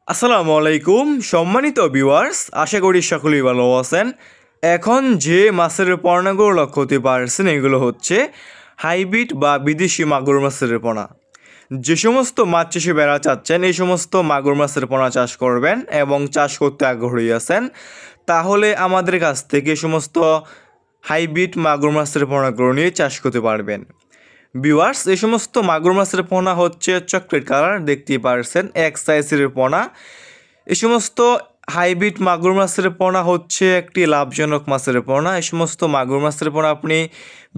আসসালামু আলাইকুম সম্মানিত ভিউয়ার্স, আশা করি সকলেই ভালো আছেন। এখন যে মাছের পোনাগুলো লক্ষ্য করতে পারছেন এগুলো হচ্ছে হাইব্রিড বা বিদেশি মাগুর মাছের পোনা। যে সমস্ত মাছ চাষি বেড়া চাচ্ছেন এই সমস্ত মাগুর মাছের পোনা চাষ করবেন এবং চাষ করতে আগ্রহী আছেন, তাহলে আমাদের কাছ থেকে সমস্ত হাইব্রিড মাগুর মাছের পোনাগুলো নিয়ে চাষ করতে পারবেন। ভিউয়ার্স, এই সমস্ত মাগুর মাছের পোনা হচ্ছে চকলেট কালার, দেখতেই পারছেন এক সাইজের পোনা। এই সমস্ত হাইব্রিড মাগুর মাছের পোনা হচ্ছে একটি লাভজনক মাছের পোনা। এই সমস্ত মাগুর মাছের পোনা আপনি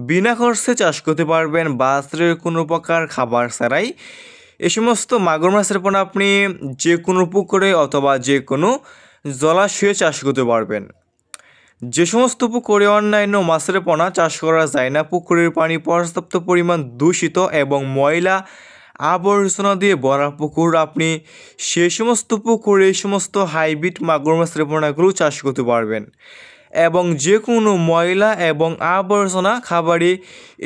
বিনা খরচে চাষ করতে পারবেন বাজারের কোনো প্রকার খাবার ছাড়াই। এই সমস্ত মাগুর মাছের পোনা আপনি যে কোনো পুকুরে অথবা যে কোনো জলাশয়ে চাষ করতে পারবেন। যে সমস্ত পুকুরে অন্যান্য মাছের পোনা চাষ করা যায় না, পুকুরের পানি পর্যাপ্ত পরিমাণ দূষিত এবং ময়লা আবর্জনা দিয়ে ভরা পুকুর, আপনি সেই সমস্ত পুকুরে এই সমস্ত হাইব্রিড মাগুর মাছের পোনাগুলো চাষ করতে পারবেন এবং যে কোনো ময়লা এবং আবর্জনা খাবারে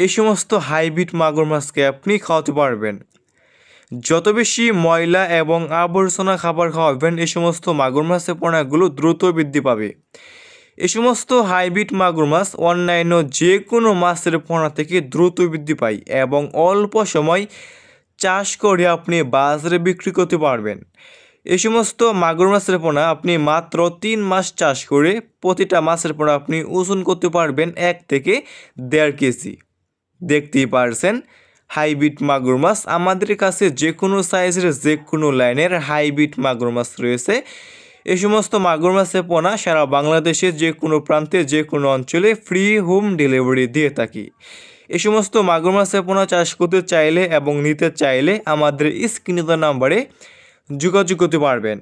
এই সমস্ত হাইব্রিড মাগুর মাছকে আপনি খাওয়াতে পারবেন। যত বেশি ময়লা এবং আবর্জনা খাবার খাওয়াবেন এই সমস্ত মাগুর মাছের পোনাগুলো দ্রুত বৃদ্ধি পাবে। এই সমস্ত হাইব্রিড মাগুর মাছ অন্যান্য যে কোনো মাছের পোনা থেকে দ্রুত বৃদ্ধি পায় এবং অল্প সময় চাষ করে আপনি বাজারে বিক্রি করতে পারবেন। এই সমস্ত মাগুর মাছের পোনা আপনি মাত্র 3 মাস চাষ করে প্রতিটা মাছের পোনা আপনি ওজন করতে পারবেন 1 থেকে 1.5 কেজি। দেখতেই পারছেন হাইব্রিড মাগুর মাছ, আমাদের কাছে যে কোনো সাইজের যে কোনো লাইনের হাইব্রিড মাগুর মাছ রয়েছে। এই সমস্ত মাগুর মাছের পোনা সারা বাংলাদেশে যে কোনো প্রান্তে যে কোনো অঞ্চলে ফ্রি হোম ডেলিভারি দিয়ে থাকি। এই সমস্ত মাগুর মাছের পোনা চাষ করতে চাইলে এবং নিতে চাইলে আমাদের স্ক্রিনে দেওয়া নাম্বারে যোগাযোগ করতে পারবেন।